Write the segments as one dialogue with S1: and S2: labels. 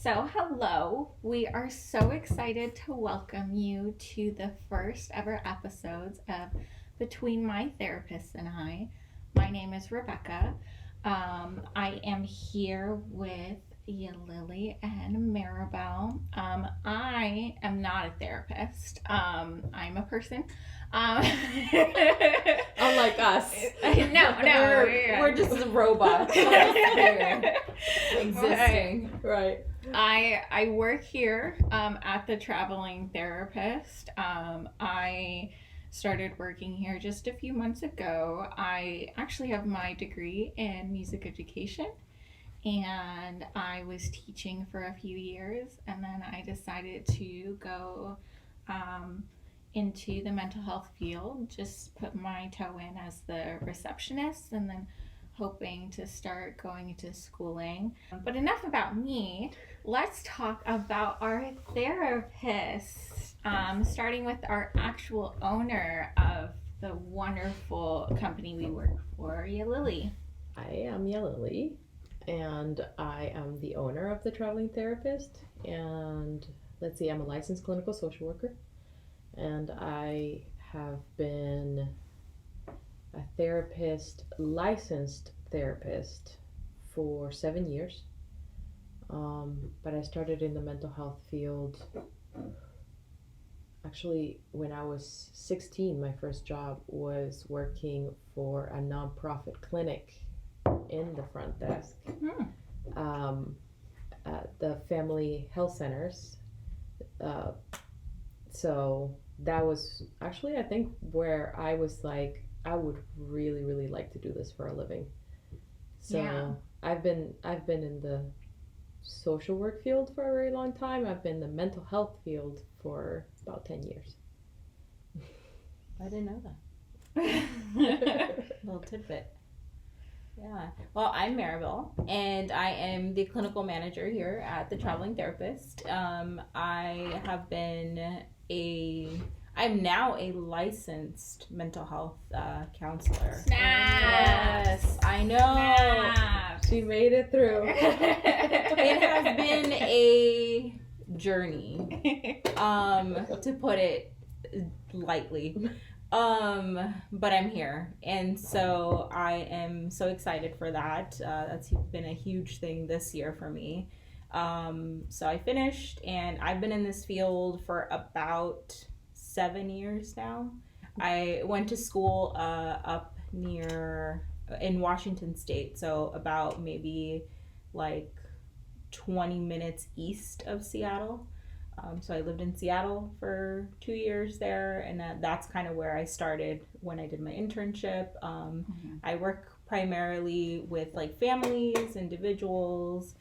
S1: So, hello. We are so excited to welcome you to the first ever episodes of Between My Therapist and I. My name is Rebecca. I am here with Lily and Maribel. I am not a therapist. I'm a person. Um,
S2: Unlike us.
S1: No,
S2: We're just robots here, existing. Right.
S1: I work here at the Traveling Therapist. I started working here just a few months ago. I actually have my degree in music education, and I was teaching for a few years, and then I decided to go into the mental health field, just put my toe in as the receptionist, and then hoping to start going into schooling. But enough about me. Let's talk about our therapist, starting with our actual owner of the wonderful company we work for, Lily.
S2: I am Lily, and I am the owner of the Traveling Therapist. And let's see, I'm a licensed clinical social worker, and I have been a licensed therapist for 7 years. But I started in the mental health field. Actually, when I was 16, my first job was working for a nonprofit clinic in the front desk at the family health centers. So that was actually, I think, where I was like, I would really, really like to do this for a living. So yeah. I've been in the social work field for a very long time. I've been in the mental health field for about 10 years.
S3: I didn't know that. Little tidbit. Yeah. Well, I'm Maribel, and I am the clinical manager here at the Traveling Therapist. I'm now a licensed mental health counselor.
S1: Snap!
S3: Yes, I know.
S1: Snap.
S2: She made it through.
S3: It has been a journey, to put it lightly. But I'm here, and so I am so excited for that. That's been a huge thing this year for me. So I finished, and I've been in this field for about 7 years now. I went to school up near in Washington State, so about maybe like 20 minutes east of Seattle. So I lived in Seattle for 2 years there, and that's kind of where I started when I did my internship. I work primarily with like families, individuals.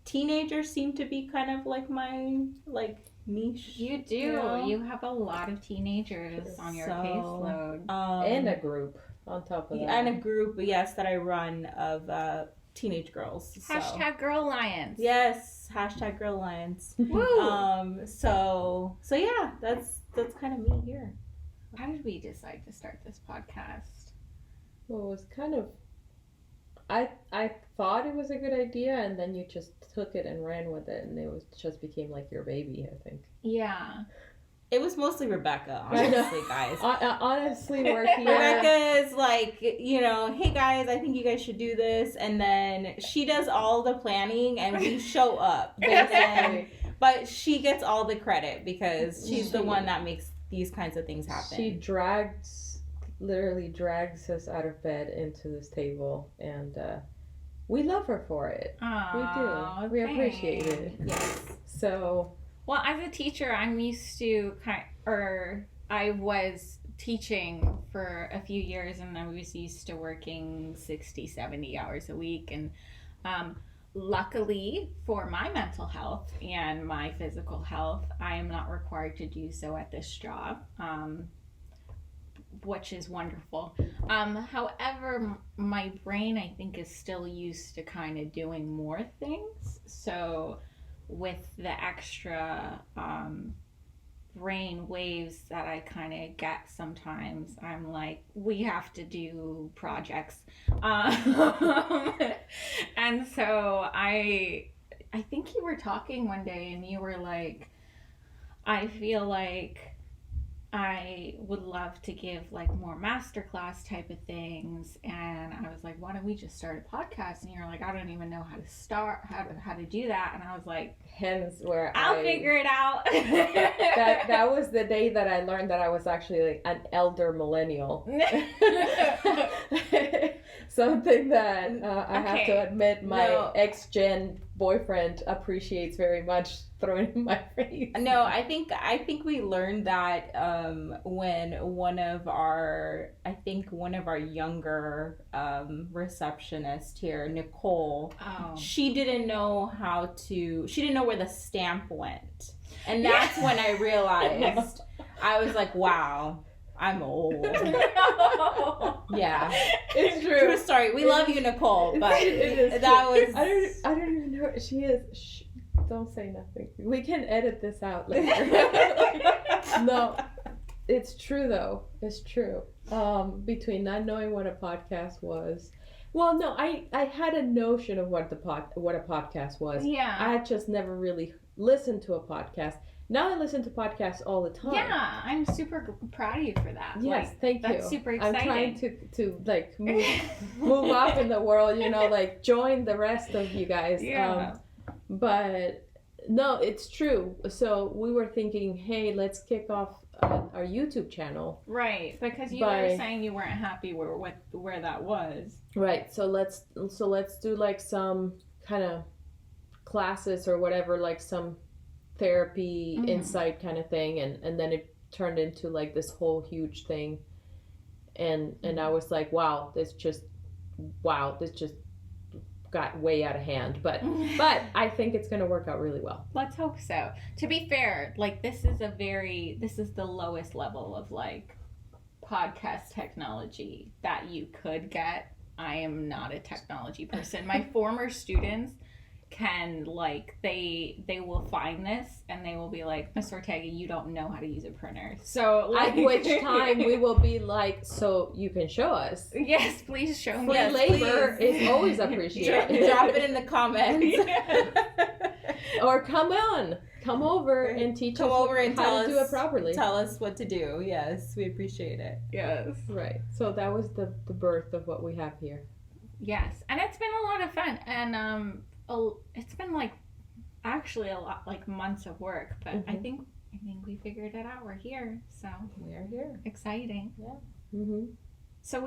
S3: Teenagers seem to be kind of like my niche.
S1: You do. You know? You have a lot of teenagers on your caseload.
S2: And a group on top of that.
S3: And a group, yes, that I run of teenage girls.
S1: Hashtag Girl Alliance.
S3: Yes, hashtag Girl Alliance.
S1: Woo!
S3: So yeah, that's kind of me here.
S1: How did we decide to start this podcast?
S2: Well, it was kind of, I thought it was a good idea, and then you just took it and ran with it, and it just became like your baby, I think.
S1: Yeah.
S3: It was mostly Rebecca, honestly, guys.
S2: Honestly, we're here.
S3: Rebecca is like, hey guys, I think you guys should do this, and then she does all the planning, and we show up. But she gets all the credit because she's the one that makes these kinds of things happen.
S2: She literally drags us out of bed into this table, and we love her for it.
S1: Aww,
S2: we do. We appreciate it.
S3: Yes.
S2: So.
S1: Well, as a teacher, I'm used to I was teaching for a few years, and I was used to working 60, 70 hours a week. And luckily for my mental health and my physical health, I am not required to do so at this job, which is wonderful. However, my brain, I think, is still used to kind of doing more things. So with the extra brain waves that I kind of get sometimes, I'm like, we have to do projects. And so I I think you were talking one day and you were like, I feel like I would love to give like more masterclass type of things, and I was like, why don't we just start a podcast? And you're like, I don't even know how to start, how to do that. And I was like,
S2: hence where
S1: I'll figure it out.
S2: that was the day that I learned that I was actually like an elder millennial. Something that I have to admit my ex-gen boyfriend appreciates very much, thrown in my face.
S3: No, I think we learned that when one of our younger receptionists here, Nicole, she didn't know where the stamp went, and that's when I realized I was like, wow, I'm old. Yeah,
S2: it's true.
S3: True story. We love you, Nicole, but that was.
S2: I don't even know. She is. Don't say nothing. We can edit this out later. No, it's true though. It's true. Between not knowing what a podcast was, well, no, I had a notion of what a podcast was.
S1: Yeah.
S2: I had just never really listened to a podcast. Now I listen to podcasts all the time.
S1: Yeah, I'm super proud of you for that.
S2: Yes,
S1: like,
S2: thank you.
S1: That's super exciting.
S2: I'm trying to like move up in the world, like join the rest of you guys.
S1: Yeah.
S2: But no, it's true. So we were thinking, hey, let's kick off our YouTube channel.
S1: Right, because you were saying you weren't happy where that was.
S2: Right. So let's do like some kind of classes or whatever, like some therapy insight kind of thing, and then it turned into like this whole huge thing, and I was like, wow, this just got way out of hand, but I think it's going to work out really well.
S1: Let's hope so. To be fair, like this is the lowest level of like podcast technology that you could get. I am not a technology person. My former students can like they will find this and they will be like, Miss Ortega, you don't know how to use a printer. So like,
S2: at which time we will be like, so you can show us.
S1: Yes, please show me.
S2: Free labor is always appreciated.
S3: Drop it in the comments.
S2: Or come over and teach us how to do it properly.
S3: Tell us what to do. Yes, we appreciate it.
S1: Yes.
S2: Right. So that was the birth of what we have here.
S1: Yes, and it's been a lot of fun, and it's been like actually a lot, like months of work, but I think we figured it out. We're here, so
S3: we are here.
S1: Exciting.
S2: Yeah.
S1: So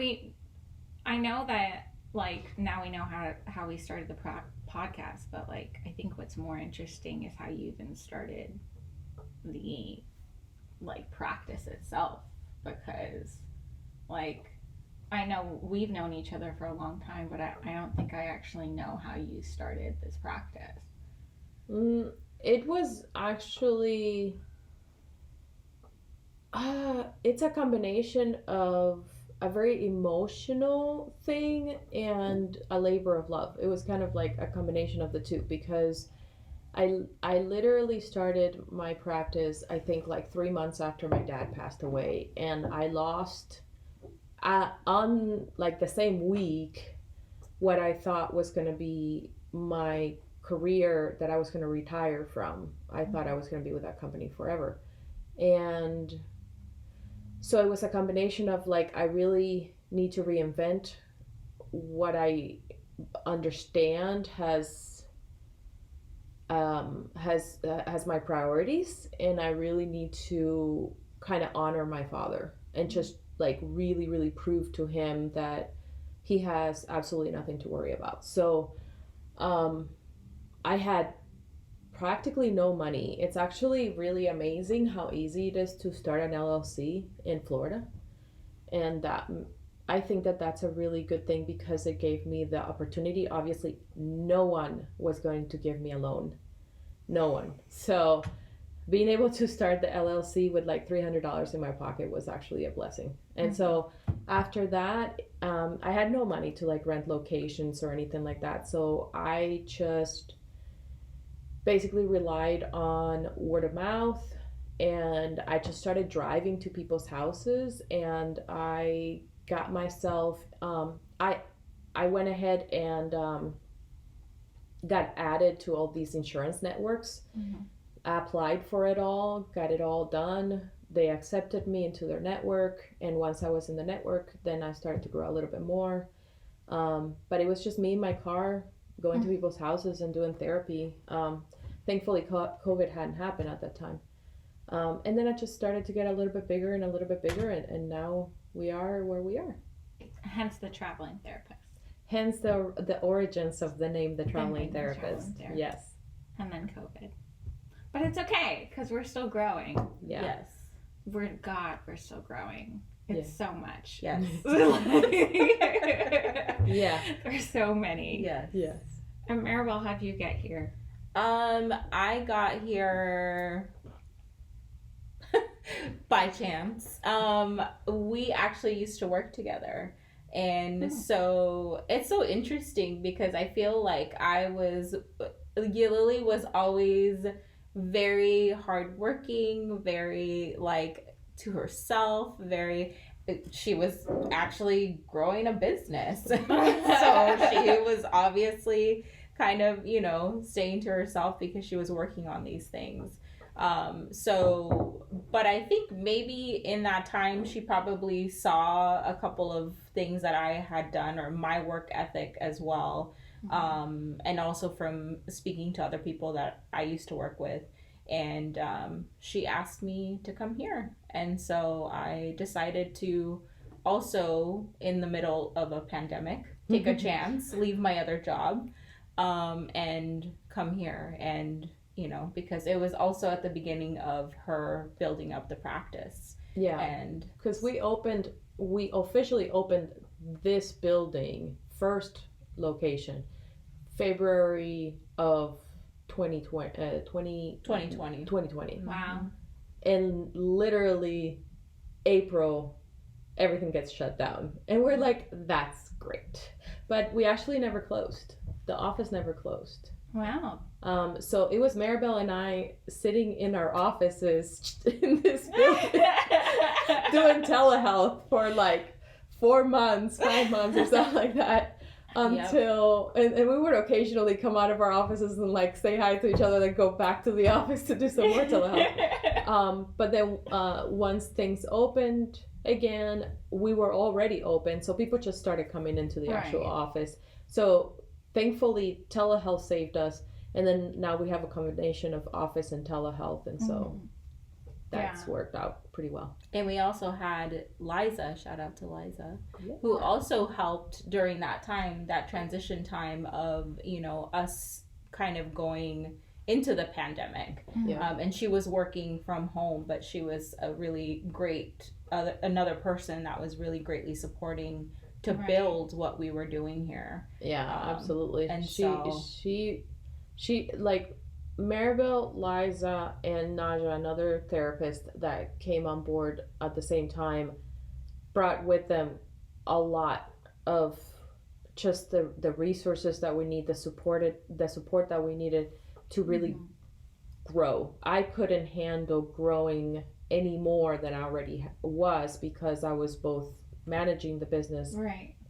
S1: I know that like now we know how we started the podcast, but like I think what's more interesting is how you even started the like practice itself, because like I know we've known each other for a long time, but I don't think I actually know how you started this practice.
S2: It was actually it's a combination of a very emotional thing and a labor of love. It was kind of like a combination of the two, because I literally started my practice, I think like 3 months after my dad passed away, and I lost on like the same week what I thought was going to be my career that I was going to retire from. I thought I was going to be with that company forever. And so it was a combination of like, I really need to reinvent what I understand has my priorities, and I really need to kind of honor my father and just like really, really prove to him that he has absolutely nothing to worry about. So I had practically no money. It's actually really amazing how easy it is to start an LLC in Florida, and I think that that's a really good thing, because it gave me the opportunity. Obviously no one was going to give me a loan, no one. So being able to start the LLC with like $300 in my pocket was actually a blessing. And so after that, I had no money to like rent locations or anything like that. So I just basically relied on word of mouth, and I just started driving to people's houses, and I got myself, I went ahead and got added to all these insurance networks.
S1: Mm-hmm.
S2: I applied for it all, got it all done. They accepted me into their network, and once I was in the network, then I started to grow a little bit more. But it was just me in my car going to people's houses and doing therapy. Thankfully, COVID hadn't happened at that time. And then I just started to get a little bit bigger and a little bit bigger, and now we are where we are.
S1: Hence the traveling therapist.
S2: Hence the origins of the name, the traveling
S1: The
S2: therapist.
S1: Traveling Therapist.
S2: Yes.
S1: And then COVID. But it's okay, because we're still growing.
S2: Yeah.
S3: Yes.
S1: We're still growing. It's so much.
S3: Yes.
S2: Yeah.
S1: There's so many.
S3: Yes.
S2: Yes.
S1: And Maribel, how'd you get here?
S3: I got here by chance. We actually used to work together. And so it's so interesting because I feel like Lily was always very hardworking, very like to herself, she was actually growing a business. So she was obviously kind of, staying to herself because she was working on these things. But I think maybe in that time she probably saw a couple of things that I had done, or my work ethic as well. And also from speaking to other people that I used to work with. And she asked me to come here. And so I decided to also, in the middle of a pandemic, take a chance, leave my other job, and come here. And, because it was also at the beginning of her building up the practice.
S2: Yeah.
S3: And
S2: because we officially opened this building, first location, February of 2020.
S1: Wow.
S2: And literally April, everything gets shut down. And we're like, that's great. But we actually never closed. The office never closed.
S1: Wow.
S2: So it was Maribel and I sitting in our offices in this building doing telehealth for like 4 months, 5 months or something like that. Until and we would occasionally come out of our offices and like say hi to each other, then go back to the office to do some more telehealth. But then once things opened again, we were already open, so people just started coming into the actual office. So thankfully telehealth saved us, and then now we have a combination of office and telehealth, and so that's worked out pretty well.
S3: And we also had Liza, shout out to Liza, who also helped during that time, that transition time of, us kind of going into the pandemic. And she was working from home, but she was a really great, another person that was really greatly supporting to build what we were doing here.
S2: Yeah, absolutely.
S3: And
S2: she like Maribel, Liza, and Naja, another therapist that came on board at the same time, brought with them a lot of just the resources that we need, the support that we needed to really grow. I couldn't handle growing any more than I already was, because I was both managing the business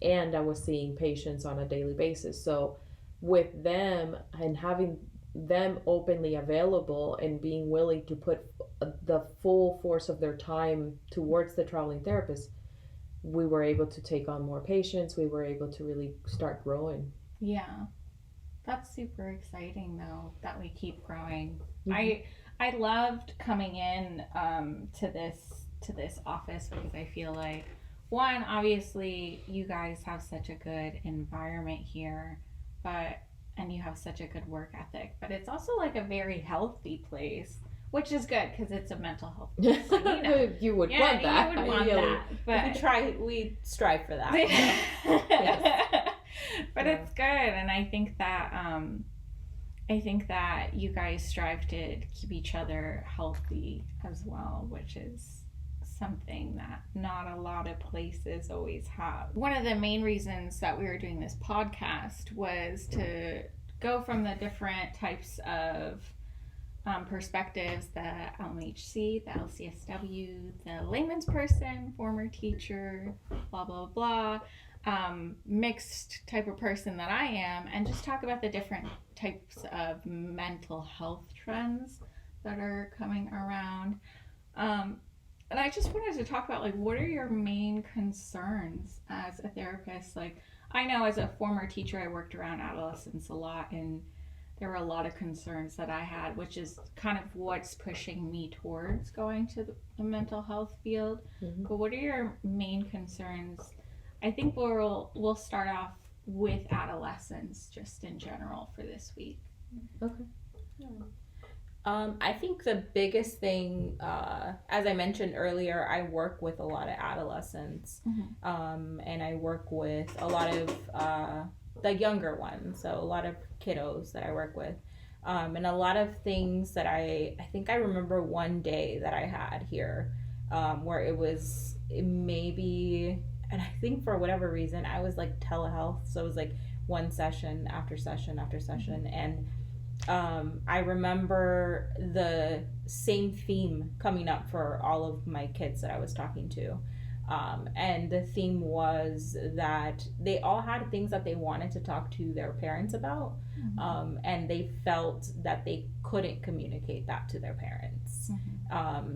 S2: and I was seeing patients on a daily basis. So with them and having them openly available and being willing to put the full force of their time towards the traveling therapist, we were able to take on more patients. We were able to really start growing.
S1: Yeah, that's super exciting though, that we keep growing. I loved coming in to this office because I feel like, one, obviously you guys have such a good environment here, and you have such a good work ethic, but it's also like a very healthy place, which is good because it's a mental health place. So,
S2: you would want that.
S1: You would want that, but
S3: we strive for that.
S1: But it's good, and I think that you guys strive to keep each other healthy as well, which is something that not a lot of places always have. One of the main reasons that we were doing this podcast was to go from the different types of perspectives, the LMHC, the LCSW, the layman's person, former teacher, blah, blah, blah, mixed type of person that I am, and just talk about the different types of mental health trends that are coming around. And I just wanted to talk about, like, what are your main concerns as a therapist? Like, I know as a former teacher, I worked around adolescents a lot, and there were a lot of concerns that I had, which is kind of what's pushing me towards going to the mental health field.
S2: Mm-hmm.
S1: But what are your main concerns? I think we'll start off with adolescents just in general for this week.
S2: Okay.
S3: Yeah. I think the biggest thing, as I mentioned earlier, I work with a lot of adolescents, and I work with a lot of the younger ones, so a lot of kiddos that I work with, and a lot of things that I think I remember one day that I had here, where it maybe, and I think for whatever reason, I was like telehealth, so it was like one session after session after session, and I remember the same theme coming up for all of my kids that I was talking to. And the theme was that they all had things that they wanted to talk to their parents about. And they felt that they couldn't communicate that to their parents.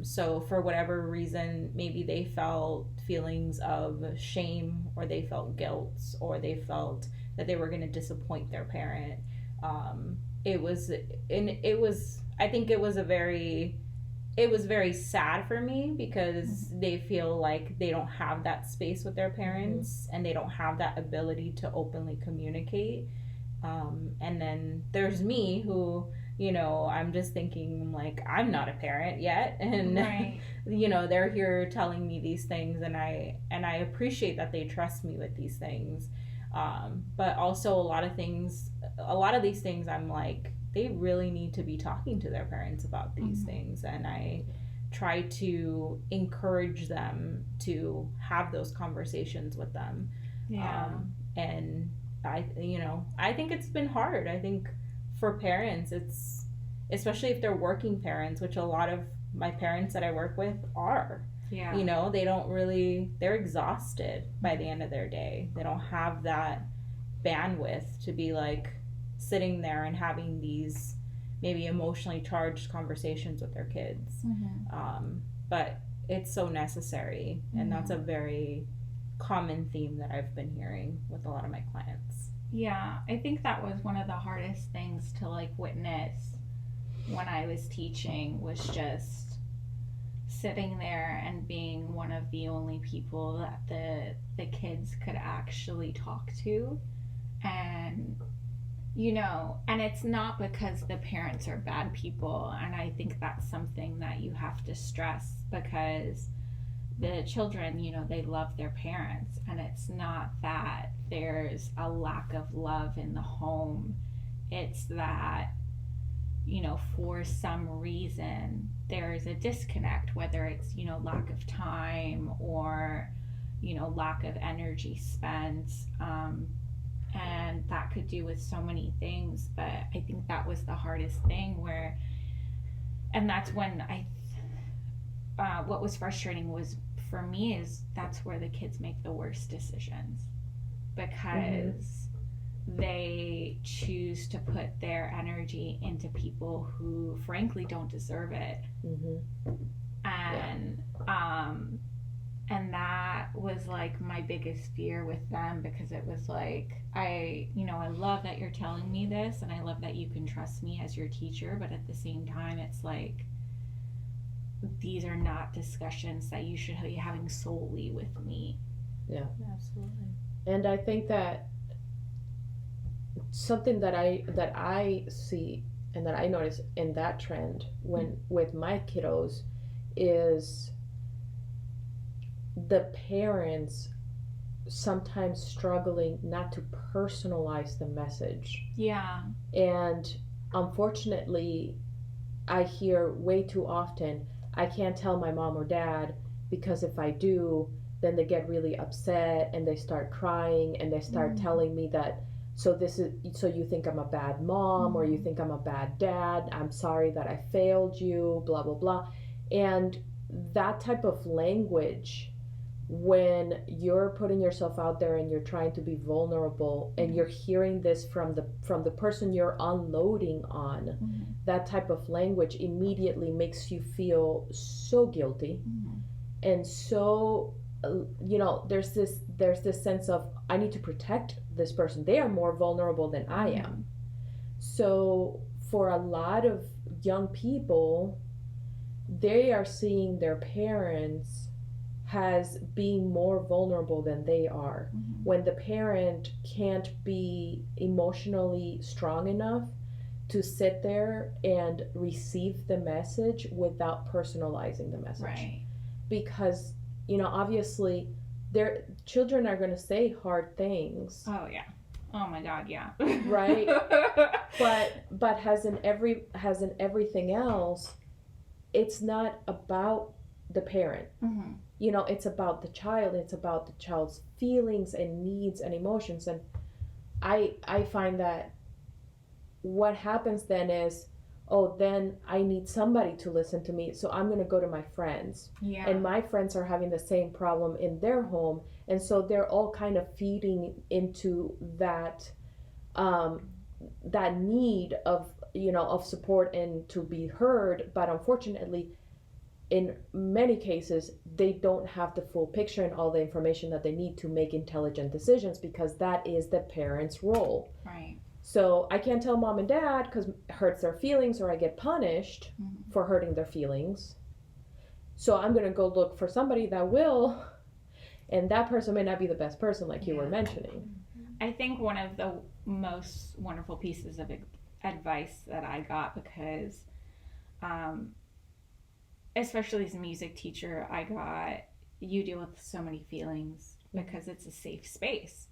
S3: So for whatever reason, maybe they felt feelings of shame, or they felt guilt, or they felt that they were going to disappoint their parent. I think it was very sad for me, because they feel like they don't have that space with their parents, and they don't have that ability to openly communicate. And then there's me, who, I'm just thinking, like, I'm not a parent yet, and
S1: Right.
S3: They're here telling me these things, and I appreciate that they trust me with these things. But also a lot of these things, I'm like, they really need to be talking to their parents about these things, and I try to encourage them to have those conversations with them.
S1: Yeah.
S3: And I think it's been hard. I think for parents, it's, especially if they're working parents, which a lot of my parents that I work with are.
S1: Yeah.
S3: They're exhausted by the end of their day. They don't have that bandwidth to be like sitting there and having these maybe emotionally charged conversations with their kids. But it's so necessary, and that's a very common theme that I've been hearing with a lot of my clients.
S1: Yeah, I think that was one of the hardest things to, like, witness when I was teaching, was just sitting there and being one of the only people that the kids could actually talk to. And and it's not because the parents are bad people, and I think that's something that you have to stress, because the children, they love their parents, and it's not that there's a lack of love in the home. It's that, for some reason there's a disconnect, whether it's, lack of time, or, lack of energy spent. And that could do with so many things, but I think that was the hardest thing, and that's when what was frustrating was, for me, is that's where the kids make the worst decisions, because they choose to put their energy into people who frankly don't deserve it. And that was like my biggest fear with them, because it was like, I love that you're telling me this, and I love that you can trust me as your teacher, but at the same time, it's like, these are not discussions that you should be having solely with me.
S2: Yeah.
S3: Absolutely.
S2: And I think that something that I see and that I notice in that trend with my kiddos is the parents sometimes struggling not to personalize the message.
S1: Yeah.
S2: And unfortunately, I hear way too often, I can't tell my mom or dad, because if I do, then they get really upset and they start crying, and they start telling me that, so you think I'm a bad mom, or you think I'm a bad dad, I'm sorry that I failed you, blah blah blah. And that type of language when you're putting yourself out there and you're trying to be vulnerable and you're hearing this from the person you're unloading on, that type of language immediately makes you feel so guilty. And so there's this sense of, I need to protect this person, they are more vulnerable than I am. So for a lot of young people, they are seeing their parents as being more vulnerable than they are. When the parent can't be emotionally strong enough to sit there and receive the message without personalizing the message.
S1: Right.
S2: Because, obviously their children are going to say hard things.
S1: Oh yeah. Oh my God, yeah.
S2: Right? but as in everything else, it's not about the parent. It's about the child. It's about the child's feelings and needs and emotions. And I find that what happens then is, then I need somebody to listen to me, so I'm going to go to my friends.
S1: Yeah.
S2: And my friends are having the same problem in their home, and so they're all kind of feeding into that that need of support and to be heard. But unfortunately, in many cases, they don't have the full picture and all the information that they need to make intelligent decisions, because that is the parent's role.
S1: Right.
S2: So I can't tell mom and dad because it hurts their feelings, or I get punished for hurting their feelings. So I'm going to go look for somebody that will, and that person may not be the best person, like you were mentioning.
S1: I think one of the most wonderful pieces of advice that I got, because especially as a music teacher, I got, you deal with so many feelings because it's a safe space,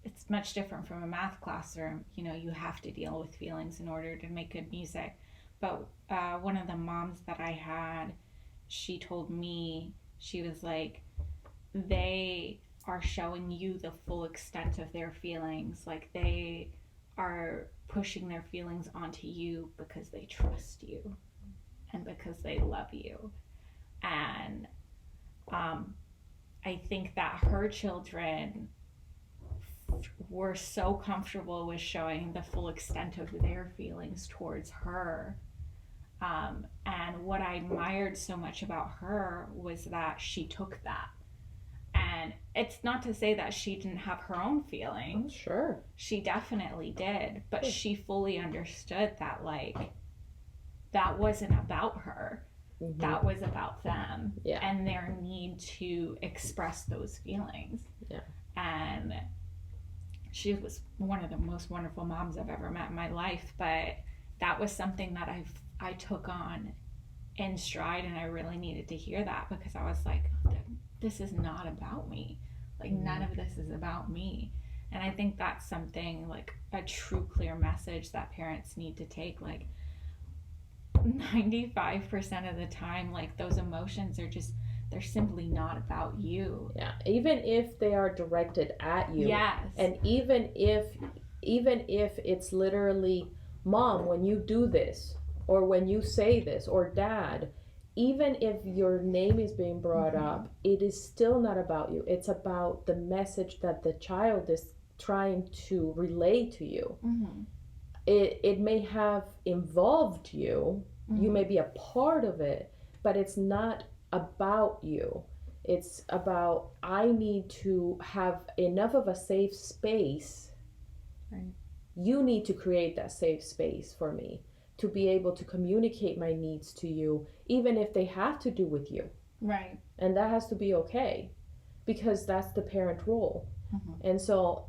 S1: it's much different from a math classroom. You have to deal with feelings in order to make good music. But one of the moms that I had, she told me, she was like, they are showing you the full extent of their feelings. Like, they are pushing their feelings onto you because they trust you and because they love you. And I think that her children were so comfortable with showing the full extent of their feelings towards her. And what I admired so much about her was that she took that. And it's not to say that she didn't have her own feelings.
S2: Sure.
S1: She definitely did. But she fully understood that, that wasn't about her. That was about them.
S2: Yeah.
S1: And their need to express those feelings.
S2: Yeah.
S1: And she was one of the most wonderful moms I've ever met in my life. But that was something that I took on in stride, and I really needed to hear that, because I was like, this is not about me. None of this is about me. And I think that's something, a true clear message that parents need to take. 95% of the time, those emotions are just, they're simply not about you.
S2: Yeah. Even if they are directed at you.
S1: Yes.
S2: And even if it's literally, Mom, when you do this, or when you say this, or Dad, even if your name is being brought up, it is still not about you. It's about the message that the child is trying to relay to you. It may have involved you. You may be a part of it, but it's not about you. It's about, I need to have enough of a safe space.
S3: Right.
S2: You need to create that safe space for me to be able to communicate my needs to you, even if they have to do with you.
S1: Right.
S2: And that has to be okay, because that's the parent role. And so,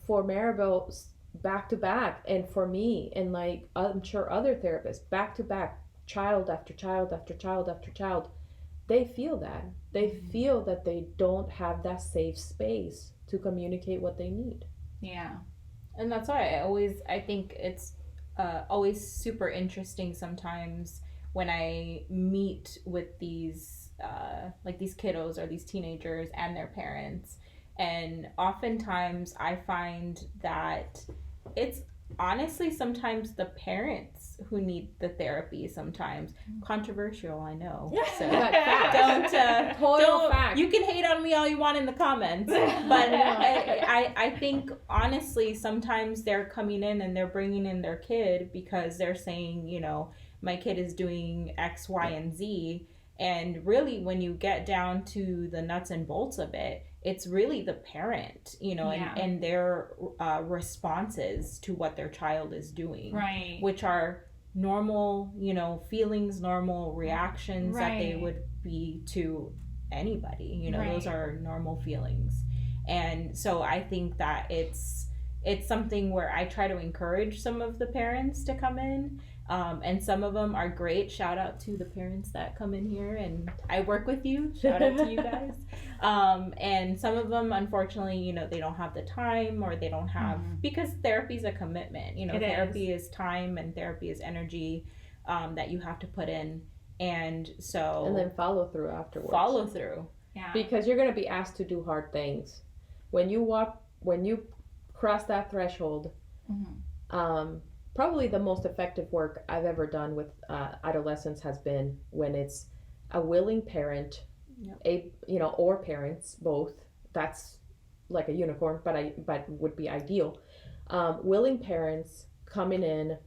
S2: for Maribel, back to back, and for me, and I'm sure other therapists, back to back, child after child after child after child, they feel that. They feel that they don't have that safe space to communicate what they need.
S1: Yeah.
S3: And that's why I think it's always super interesting sometimes when I meet with these kiddos or these teenagers and their parents. And oftentimes I find that it's honestly, sometimes the parents who need the therapy, sometimes controversial, I know. So don't
S2: fact.
S3: you can hate on me all you want in the comments, but I think honestly sometimes they're coming in and they're bringing in their kid because they're saying, you know, my kid is doing X, Y, and Z, and really when you get down to the nuts and bolts of it, it's really the parent, you know, and their responses to what their child is doing,
S1: right,
S3: which are normal, you know, feelings, normal reactions that they would be to anybody, you know, those are normal feelings. And so I think that it's something where I try to encourage some of the parents to come in. And some of them are great. Shout out to the parents that come in here and I work with you. Shout out to you guys. And some of them, unfortunately, you know, they don't have the time or they don't have, because therapy is a commitment. You know, therapy is time and therapy is energy that you have to put in. And so.
S2: And then follow through afterwards.
S3: Follow through.
S1: Yeah.
S2: Because you're going to be asked to do hard things. When you cross that threshold, probably the most effective work I've ever done with adolescents has been when it's a willing parent, or parents both. That's like a unicorn, but would be ideal. Willing parents coming in,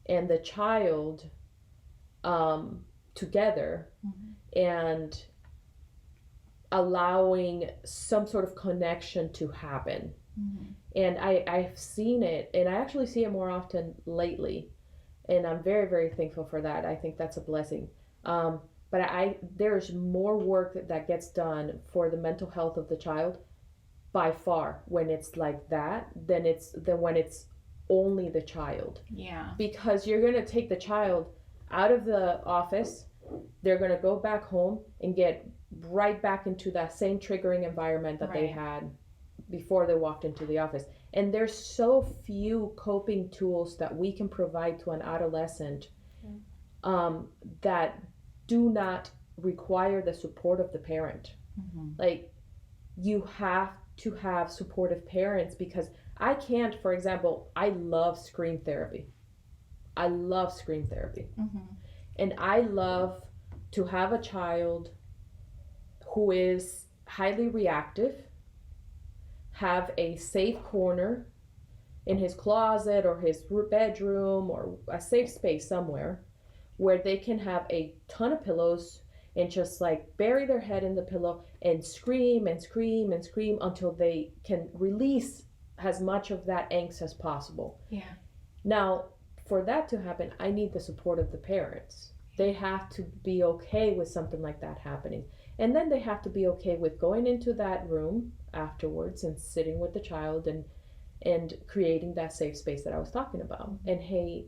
S2: and the child together, and allowing some sort of connection to happen. And I've seen it, and I actually see it more often lately, and I'm very, very thankful for that. I think that's a blessing. But there's more work that gets done for the mental health of the child by far when it's like that than when it's only the child.
S1: Yeah.
S2: Because you're going to take the child out of the office, they're going to go back home and get right back into that same triggering environment that they had before they walked into the office. And there's so few coping tools that we can provide to an adolescent that do not require the support of the parent. Like, you have to have supportive parents, because I can't, for example, I love scream therapy. And I love to have a child who is highly reactive, have a safe corner in his closet or his bedroom or a safe space somewhere where they can have a ton of pillows and just like bury their head in the pillow and scream and scream and scream until they can release as much of that angst as possible.
S1: Yeah.
S2: Now, for that to happen, I need the support of the parents. They have to be okay with something like that happening. And then they have to be okay with going into that room afterwards and sitting with the child and creating that safe space that I was talking about. And hey,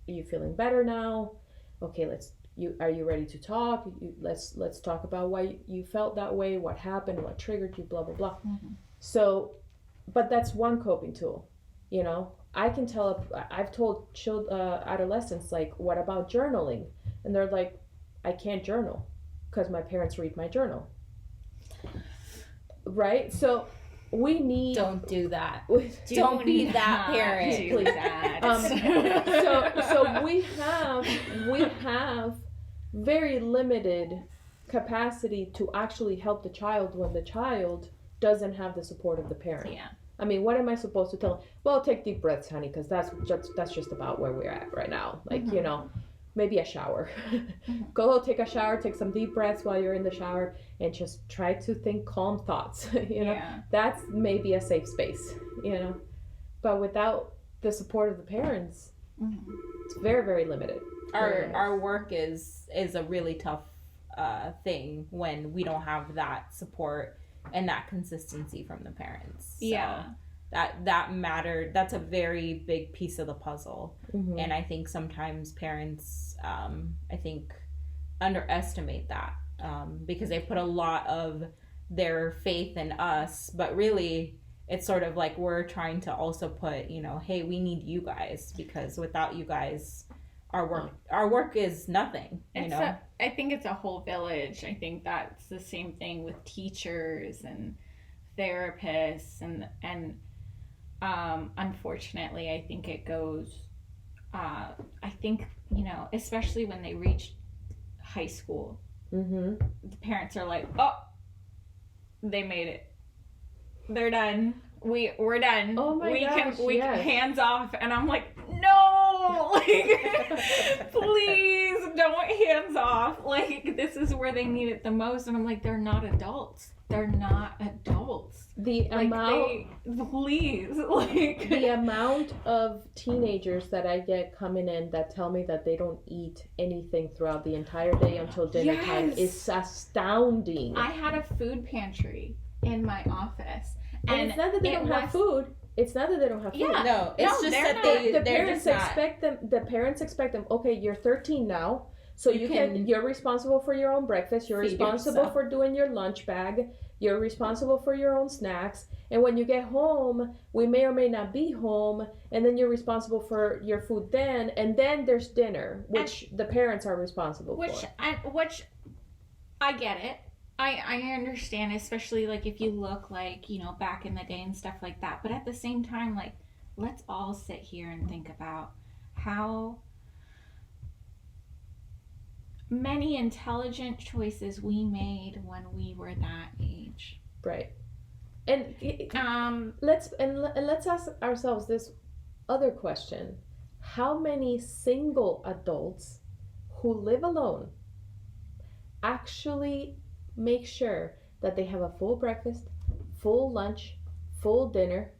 S2: are you feeling better now? Okay, are you ready to talk? Let's talk about why you felt that way, what happened, what triggered you, blah blah blah. So, but that's one coping tool. You know, I've told adolescents, like, what about journaling? And they're like, I can't journal because my parents read my journal. Right? So we need...
S3: Don't do that. Don't be that parent.
S1: Do that.
S2: So we have very limited capacity to actually help the child when the child doesn't have the support of the parent.
S1: Yeah.
S2: I mean, what am I supposed to tell them? Well, take deep breaths, honey, because that's just about where we're at right now. Like, you know, maybe a shower. Go take a shower, take some deep breaths while you're in the shower, and just try to think calm thoughts. You know, that's maybe a safe space, you know. But without the support of the parents, it's very, very limited.
S3: Our work is a really tough thing when we don't have that support and that consistency from the parents. So that mattered. That's a very big piece of the puzzle. And I think sometimes parents underestimate that because they put a lot of their faith in us, but really it's sort of like we're trying to also put, you know, hey, we need you guys, because without you guys our work is nothing.
S1: I think it's a whole village. I think that's the same thing with teachers and therapists and Unfortunately, I think it goes, I think, especially when they reach high school,
S2: Mm-hmm.
S1: the parents are like, oh, they made it. They're done. We're done.
S2: Oh my gosh,
S1: we
S2: yes.
S1: hands off. And I'm like, no, like, please don't hands off. Like, this is where they need it the most. And I'm like, they're not adults. They're not adults.
S2: The
S1: Like,
S2: amount
S1: please, like,
S2: the amount of teenagers that I get coming in that tell me that they don't eat anything throughout the entire day until dinner time
S1: Yes.
S2: is astounding.
S1: I had a food pantry in my office.
S2: and it's not that they
S1: it
S2: don't have
S1: was-
S2: food. It's not that they don't have food.
S1: Yeah.
S3: No, it's
S1: No,
S3: just
S1: they're
S3: that
S1: not.
S3: they're
S2: parents
S3: just not.
S2: expect them. The parents expect them. Okay, you're 13 now, so you're responsible for your own breakfast. You're
S3: Feed
S2: responsible
S3: yourself.
S2: for doing your lunch bag. You're responsible for your own snacks. And when you get home, we may or may not be home, and then you're responsible for your food then. And then there's dinner, which the parents are responsible
S1: Which
S2: for.
S1: I get it. I understand, especially like if you look like, back in the day and stuff like that. But at the same time, like, let's all sit here and think about how many intelligent choices we made when we were that age.
S2: Right. And let's ask ourselves this other question: how many single adults who live alone actually make sure that they have a full breakfast, full lunch, full dinner?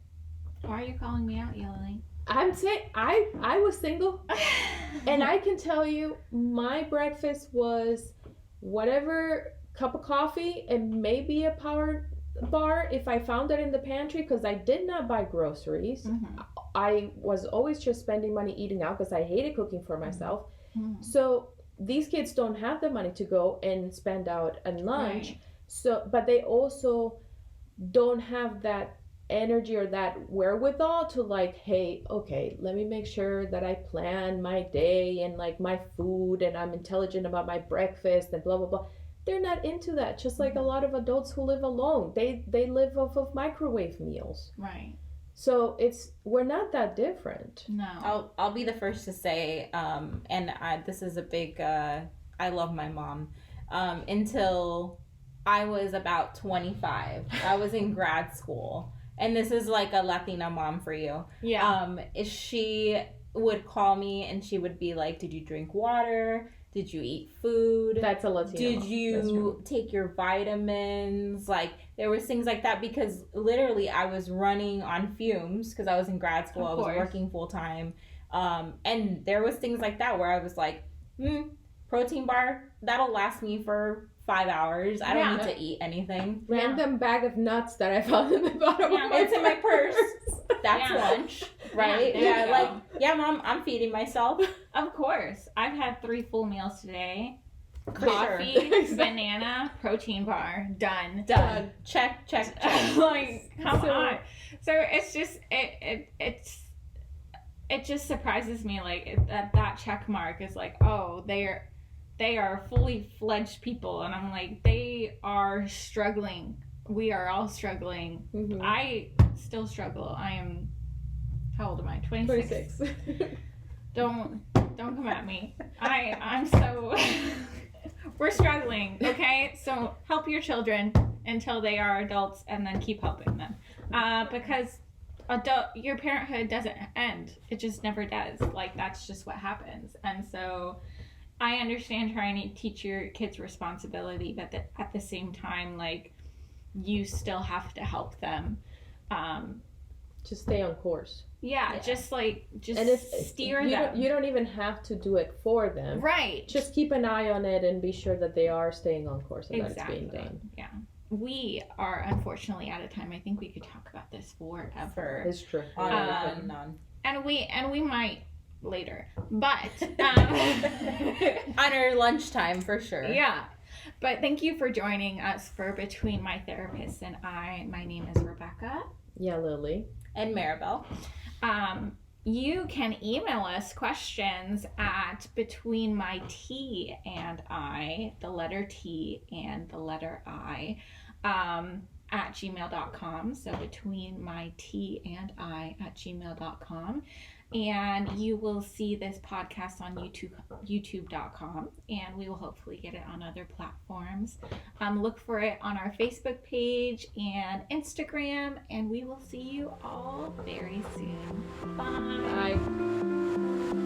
S1: Why are you calling me out, Yelling?
S2: I'm saying I was single, and I can tell you my breakfast was whatever cup of coffee and maybe a power bar if I found it in the pantry, because I did not buy groceries.
S1: Mhm.
S2: I was always just spending money eating out because I hated cooking for myself.
S1: Mhm.
S2: So these kids don't have the money to go and spend out on lunch.
S1: Right.
S2: So, but they also don't have that energy or that wherewithal to like, hey, okay, let me make sure that I plan my day and like my food, and I'm intelligent about my breakfast and blah blah blah. They're not into that. Just like a lot of adults who live alone, they live off of microwave meals.
S1: Right.
S2: So we're not that different.
S1: No.
S3: I'll be the first to say, this is a big. I love my mom. Until I was about 25, I was in grad school, and this is like a Latina mom for you.
S1: Yeah.
S3: She would call me and she would be like, "Did you drink water? Did you eat food?
S2: That's a Latino.
S3: Did
S2: mom. That's
S3: you
S2: true.
S3: take your vitamins?" Like, there was things like that, because literally I was running on fumes because I was in grad school.
S1: Of
S3: I was
S1: course.
S3: working full time. And there was things like that where I was like, protein bar, that'll last me for 5 hours. I don't
S1: Yeah.
S3: need to eat anything.
S2: Random bag of nuts that I found in the bottom
S1: Yeah,
S2: of my
S3: it's in my purse. That's
S1: Yeah.
S3: lunch, right?
S1: Yeah, there you go.
S3: Mom, I'm feeding myself.
S1: Of course. I've had 3 full meals today.
S3: For sure.
S1: Coffee, banana, protein bar. Done.
S3: Done. Check, check, check.
S1: Like, come
S2: So-
S1: on. So it's just it just surprises me, like, that check mark is like, oh, they are fully fledged people, and I'm like, they are struggling. We are all struggling.
S2: Mhm.
S1: I still struggle. I am, how old am I? 26.
S2: 26.
S1: Don't come at me. I'm so we're struggling, okay? So help your children until they are adults, and then keep helping them. Because your parenthood doesn't end. It just never does. Like, that's just what happens. And so I understand trying to teach your kids responsibility, but at the same time, like, you still have to help them.
S2: Just stay on course.
S1: Yeah. Just
S2: And if
S1: steer
S2: you
S1: them.
S2: you don't even have to do it for them.
S1: Right.
S2: Just keep an eye on it and be sure that they are staying on course and that it's being done.
S1: Yeah. We are unfortunately out of time. I think we could talk about this forever.
S2: It's true.
S3: On and on.
S1: And we might later. But
S3: On our lunchtime, for sure.
S1: yeah. But thank you for joining us for Between My Therapist and I. My name is Rebecca.
S2: Yeah, Lily.
S3: And Maribel.
S1: You can email us questions at Between My T and I, the letter T and the letter I, @gmail.com. So between my T and I @gmail.com. And you will see this podcast on youtube.com, and we will hopefully get it on other platforms. Look for it on our Facebook page and Instagram, and we will see you all very soon. Bye.
S2: Bye.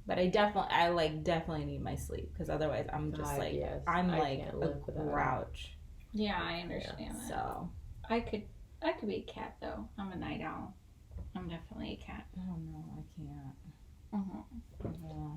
S3: But I definitely need my sleep, because otherwise I'm just
S2: Yes,
S3: I'm
S2: I
S3: like
S2: can't
S3: a
S2: live without it.
S3: grouch.
S1: Yeah, I understand that.
S3: So
S1: I could be a cat though. I'm a night owl. I'm definitely a cat.
S3: oh no, I can't.
S1: Mm-hmm.
S3: Yeah.